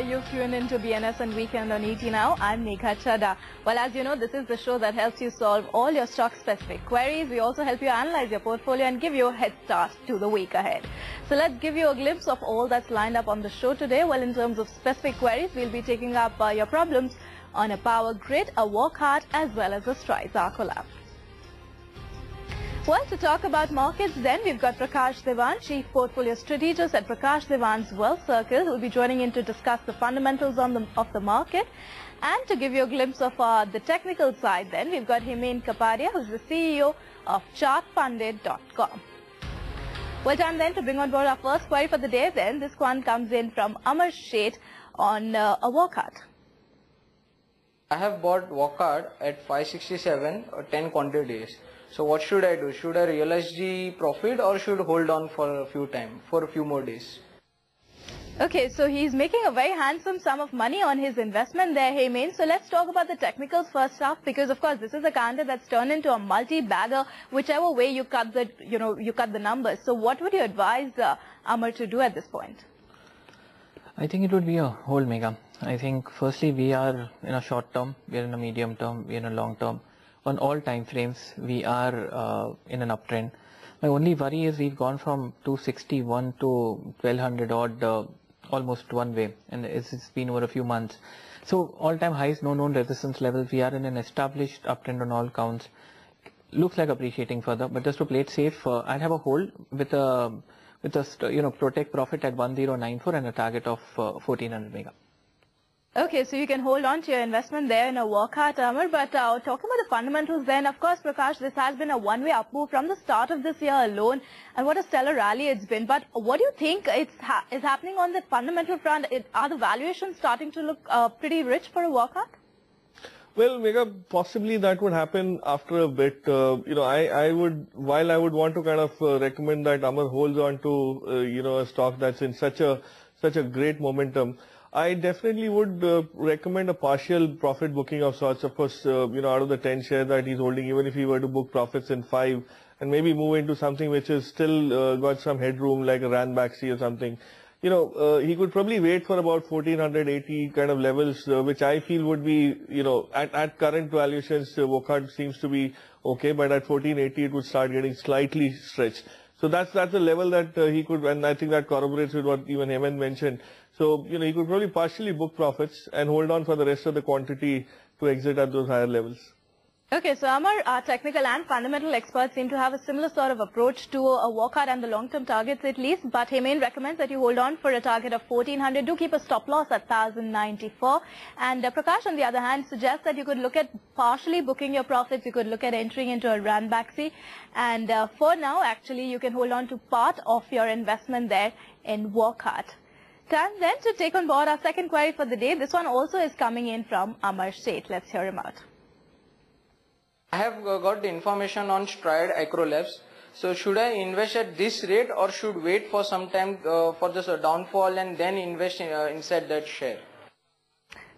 You've tuned into BNSN Weekend on ET Now. I'm Megha Chadha. Well, as you know, this is the show that helps you solve all your stock-specific queries. We also help you analyze your portfolio and give you a head start to the week ahead. So let's give you a glimpse of all that's lined up on the show today. Well, in terms of specific queries, we'll be taking up your problems on a power grid, a walk hard, as well as a Strides Arcolab. Well, to talk about markets then, we've got Prakash Devan, Chief Portfolio Strategist at Prakash Devan's Wealth Circle, who will be joining in to discuss the fundamentals of the market. And to give you a glimpse of the technical side then, we've got Himen Kapadia, who's the CEO of ChartPundit.com. Well, time then to bring on board our first query for the day then. This one comes in from Amar Sheth on a walkout. I have bought walkout at 567 or 10 quantities. So what should I do? Should I realize the profit or should hold on for a few more days? Okay, so he's making a very handsome sum of money on his investment there, Himen. So let's talk about the technicals first off, because of course this is a counter that's turned into a multi-bagger, whichever way you cut the numbers. So what would you advise Amar to do at this point? I think it would be a hold, Megha. I think firstly we are in a short term, we are in a medium term, we are in a long term. On all time frames, we are in an uptrend. My only worry is we've gone from 261 to 1200 odd, almost one way, and it's been over a few months. So all-time highs, no known resistance levels. We are in an established uptrend on all counts. Looks like appreciating further, but just to play it safe, I'd have a hold with a protect profit at 1094 and a target of 1400 Megha. Okay, so you can hold on to your investment there in a walkout, Amar. But talking about the fundamentals then, of course, Prakash, this has been a one-way up move from the start of this year alone. And what a stellar rally it's been. But what do you think is happening on the fundamental front? Are the valuations starting to look pretty rich for a walkout? Well, Megha, possibly that would happen after a bit. I would want to kind of recommend that Amar holds on to, a stock that's in such a great momentum. I definitely would recommend a partial profit booking of sorts. Of course, out of the 10 shares that he's holding, even if he were to book profits in 5 and maybe move into something which is still got some headroom like a Ranbaxy or something, he could probably wait for about 1480 kind of levels, which I feel would be, at current valuations, walkout seems to be okay, but at 1480 it would start getting slightly stretched. So that's a level that he could, and I think that corroborates with what even Himen mentioned. So, he could probably partially book profits and hold on for the rest of the quantity to exit at those higher levels. Okay, so Amar, our technical and fundamental experts seem to have a similar sort of approach to a walkout and the long-term targets at least. But Himen recommends that you hold on for a target of 1400. Do keep a stop loss at 1094. And Prakash, on the other hand, suggests that you could look at partially booking your profits. You could look at entering into a Ranbaxy. And for now, actually, you can hold on to part of your investment there in walkout. Time then to take on board our second query for the day. This one also is coming in from Amar Sheth. Let's hear him out. I have got the information on Strides Arcolab. So should I invest at this rate or should wait for some time for this downfall and then invest inside that share?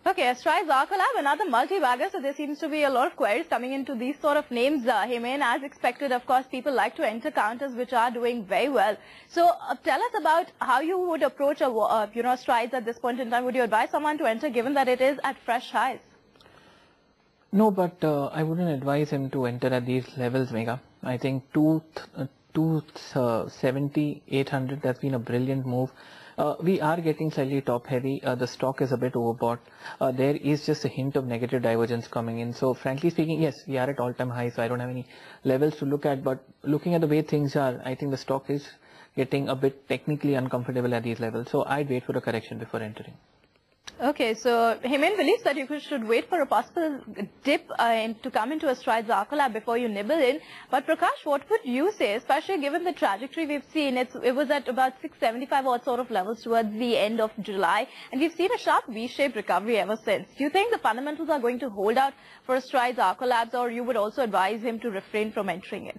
Okay, Strides Arcolab, another multi-bagger, so there seems to be a lot of queries coming into these sort of names. Himen, as expected, of course, people like to enter counters which are doing very well. So tell us about how you would approach a Strides at this point in time. Would you advise someone to enter given that it is at fresh highs? No, but I wouldn't advise him to enter at these levels, Megha. I think 270, 800, that's been a brilliant move. We are getting slightly top heavy. The stock is a bit overbought. There is just a hint of negative divergence coming in. So frankly speaking, yes, we are at all-time high. So I don't have any levels to look at. But looking at the way things are, I think the stock is getting a bit technically uncomfortable at these levels. So I'd wait for a correction before entering. Okay, so Himen believes that you should wait for a possible dip to come into a Strides Arcolab before you nibble in. But Prakash, what would you say, especially given the trajectory we've seen? It was at about 675 odd sort of levels towards the end of July, and we've seen a sharp V-shaped recovery ever since. Do you think the fundamentals are going to hold out for a Strides Arcolab, or you would also advise him to refrain from entering in?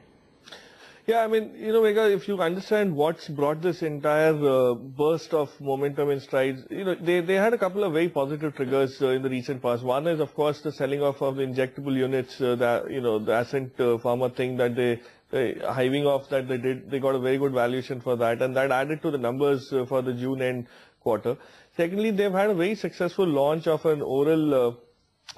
Yeah, I mean, Megha, if you understand what's brought this entire burst of momentum in Strides, they had a couple of very positive triggers in the recent past. One is, of course, the selling off of the injectable units, the Ascent Pharma thing that they hiving off that they did. They got a very good valuation for that, and that added to the numbers for the June end quarter. Secondly, they've had a very successful launch of an oral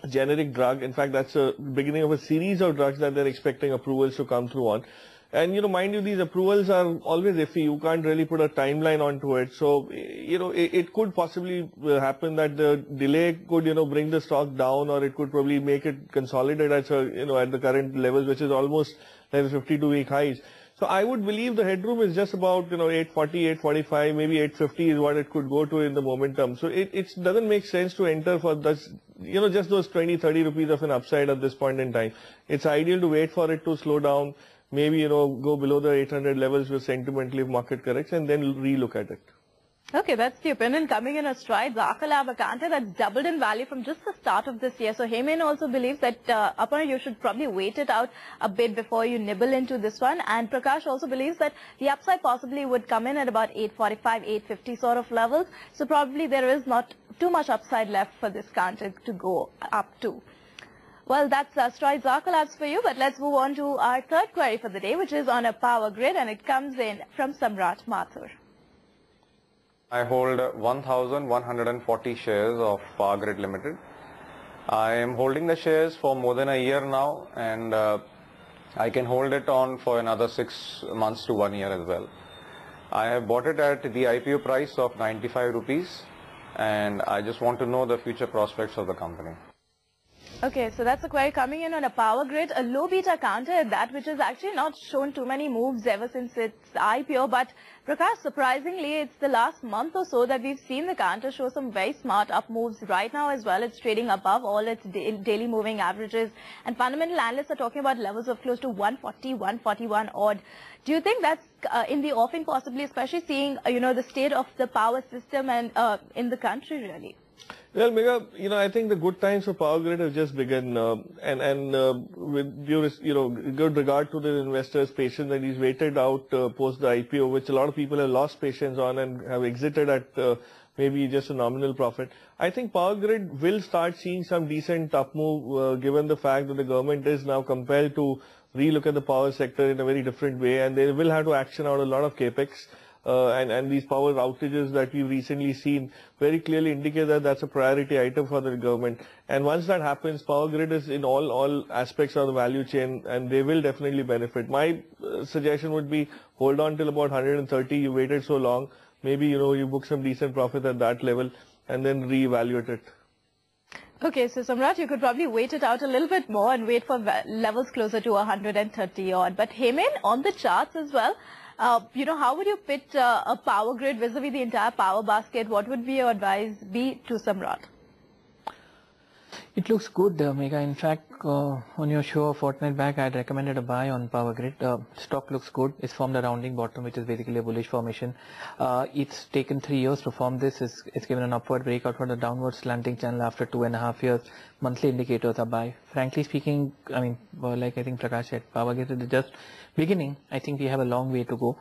generic drug. In fact, that's the beginning of a series of drugs that they're expecting approvals to come through on. And, mind you, these approvals are always iffy. You can't really put a timeline onto it. So, it could possibly happen that the delay could, bring the stock down, or it could probably make it consolidate at, at the current levels, which is almost like the 52-week highs. So I would believe the headroom is just about, 840, 845, maybe 850 is what it could go to in the momentum. So it doesn't make sense to enter for this, just those 20, 30 rupees of an upside at this point in time. It's ideal to wait for it to slow down, maybe, go below the 800 levels with sentimentally market corrects, and then relook at it. Okay, that's the opinion coming in a stride. Zakalab, a counter that's doubled in value from just the start of this year. So Heyman also believes that Aparna, you should probably wait it out a bit before you nibble into this one. And Prakash also believes that the upside possibly would come in at about 845, 850 sort of levels. So probably there is not too much upside left for this counter to go up to. Well, that's Stride Zakalabs for you, but let's move on to our third query for the day, which is on a power grid, and it comes in from Samrat Mathur. I hold 1,140 shares of Power Grid Limited. I am holding the shares for more than a year now, and I can hold it on for another 6 months to 1 year as well. I have bought it at the IPO price of 95 rupees, and I just want to know the future prospects of the company. Okay, so that's a query coming in on a power grid, a low beta counter at that, which has actually not shown too many moves ever since its IPO. But Prakash, surprisingly, it's the last month or so that we've seen the counter show some very smart up moves. Right now as well, it's trading above all its daily moving averages. And fundamental analysts are talking about levels of close to 140, 141 odd. Do you think that's in the offing possibly, especially seeing, the state of the power system and in the country really? Well, Megha, I think the good times for Power Grid have just begun, with due, good regard to the investors' patience, and he's waited out post the IPO, which a lot of people have lost patience on and have exited at maybe just a nominal profit. I think Power Grid will start seeing some decent up move, given the fact that the government is now compelled to relook at the power sector in a very different way, and they will have to action out a lot of capex. And these power outages that we've recently seen very clearly indicate that that's a priority item for the government. And once that happens, Power Grid is in all aspects of the value chain, and they will definitely benefit. My suggestion would be hold on till about 130. You waited so long. Maybe, you book some decent profit at that level and then reevaluate it. Okay, so Samrat, you could probably wait it out a little bit more and wait for levels closer to 130 odd. But Heyman, on the charts as well, how would you pit a power grid vis-a-vis the entire power basket? What would be your advice be to Samrat? It looks good, Megha. In fact, on your show a fortnight back, I had recommended a buy on Power Grid. Stock looks good. It's formed a rounding bottom, which is basically a bullish formation. It's taken 3 years to form this. It's given an upward breakout from the downward slanting channel after 2.5 years. Monthly indicators are buy. Frankly speaking, like I think Prakash said, Power Grid is just beginning. I think we have a long way to go.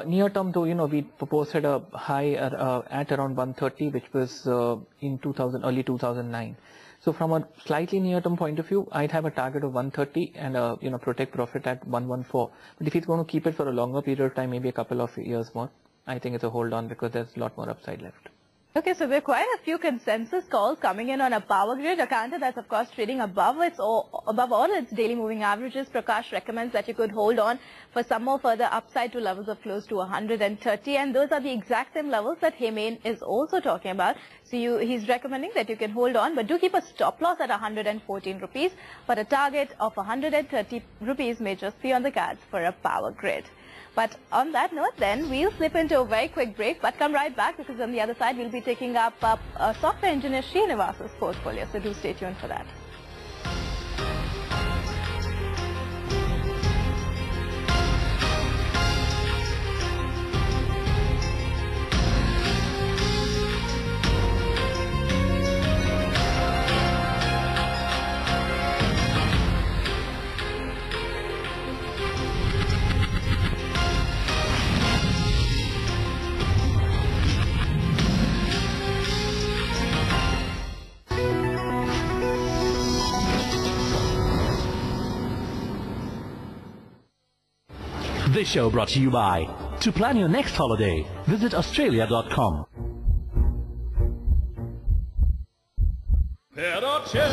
Near term though, we posted a high at around 130, which was in early 2009. So from a slightly near-term point of view, I'd have a target of 130 and protect profit at 114. But if it's going to keep it for a longer period of time, maybe a couple of years more, I think it's a hold on because there's a lot more upside left. Okay, so there are quite a few consensus calls coming in on a Power Grid, a counter that's of course trading above all its daily moving averages. Prakash recommends that you could hold on for some more further upside to levels of close to 130, and those are the exact same levels that Heyman is also talking about. So he's recommending that you can hold on, but do keep a stop loss at 114 rupees, but a target of 130 rupees may just be on the cards for a Power Grid. But on that note, then, we'll slip into a very quick break, but come right back because on the other side, we'll be taking up software engineer Srinivasa's portfolio. So do stay tuned for that. This show brought to you by, to plan your next holiday, visit Australia.com. Però c'è,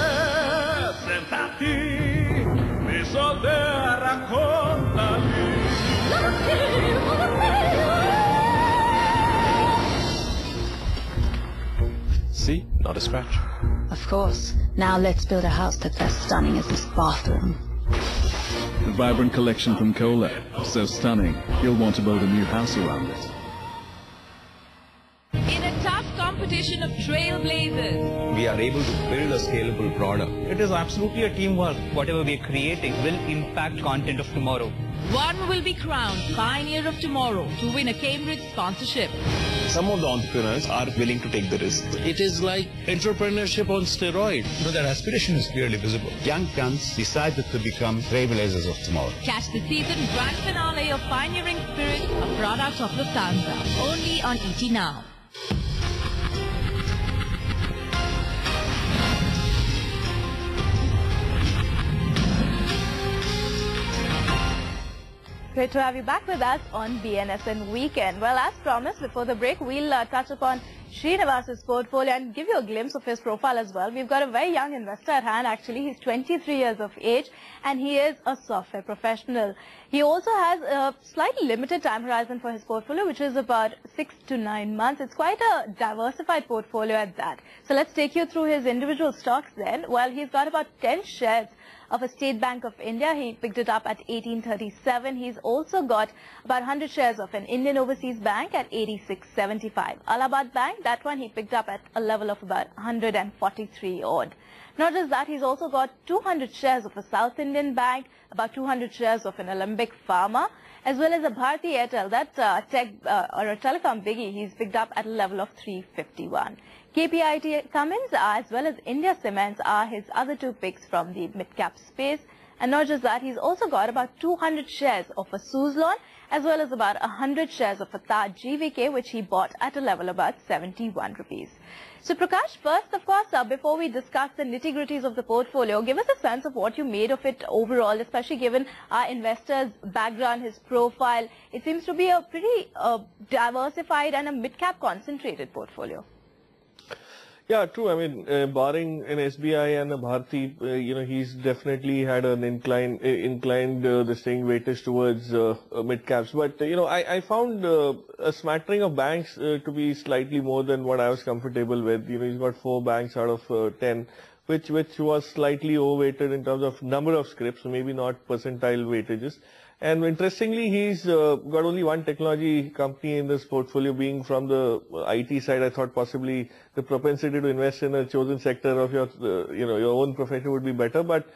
sentati, mi soldi raccontali. See? Not a scratch. Of course. Now let's build a house that's as stunning as this bathroom. The vibrant collection from Kohler, so stunning, you'll want to build a new house around it. In a tough competition of trailblazers, we are able to build a scalable product. It is absolutely a teamwork. Whatever we are creating will impact content of tomorrow. one will be crowned Pioneer of Tomorrow to win a Cambridge sponsorship. Some of the entrepreneurs are willing to take the risk. It is like entrepreneurship on steroids. Their aspiration is clearly visible. Young guns decided to become trailblazers of tomorrow. Catch the season grand finale of Pioneering Spirit, a product of Lufthansa. Only on ET Now. Great to have you back with us on BNSN Weekend. Well, as promised, before the break, we'll touch upon Srinivas's portfolio and give you a glimpse of his profile as well. We've got a very young investor at hand, actually. He's 23 years of age, and he is a software professional. He also has a slightly limited time horizon for his portfolio, which is about 6 to 9 months. It's quite a diversified portfolio at that. So let's take you through his individual stocks then. Well, he's got about 10 shares of a State Bank of India. He picked it up at 1837. He's also got about 100 shares of an Indian Overseas Bank at 8675. Allahabad Bank, that one he picked up at a level of about 143 odd. Not just that, he's also got 200 shares of a South Indian Bank, about 200 shares of an Alembic Pharma, as well as a Bharti Airtel, that or a telecom biggie, he's picked up at a level of 351. KPIT Cummins as well as India Cements are his other two picks from the mid-cap space. And not just that, he's also got about 200 shares of a Suzlon as well as about 100 shares of a Taj GVK, which he bought at a level about 71 rupees. So Prakash, first of course, before we discuss the nitty-gritties of the portfolio, give us a sense of what you made of it overall, especially given our investor's background, his profile. It seems to be a pretty diversified and a mid-cap concentrated portfolio. Yeah, true. I mean, barring an SBI and a Bharti, he's definitely had an inclined this thing weightage towards mid caps. But I found a smattering of banks to be slightly more than what I was comfortable with. He's got 4 banks out of 10, which was slightly overweighted in terms of number of scripts, so maybe not percentile weightages. And interestingly, he's got only one technology company in this portfolio, being from the IT side. I thought possibly the propensity to invest in a chosen sector of your own profession would be better. But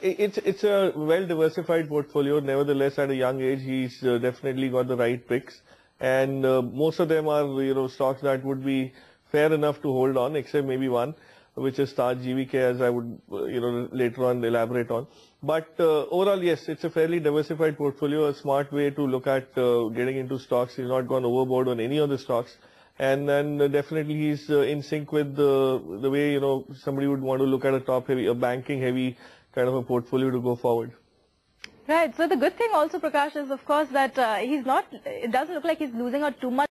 it's a well diversified portfolio. Nevertheless, at a young age, he's definitely got the right picks, and most of them are stocks that would be fair enough to hold on, except maybe one, which is Taj GVK, as I would later on elaborate on. But overall, yes, it's a fairly diversified portfolio, a smart way to look at getting into stocks. He's not gone overboard on any of the stocks. And then definitely he's in sync with the way, somebody would want to look at a banking heavy kind of a portfolio to go forward. Right. So the good thing also, Prakash, is of course that it doesn't look like he's losing out too much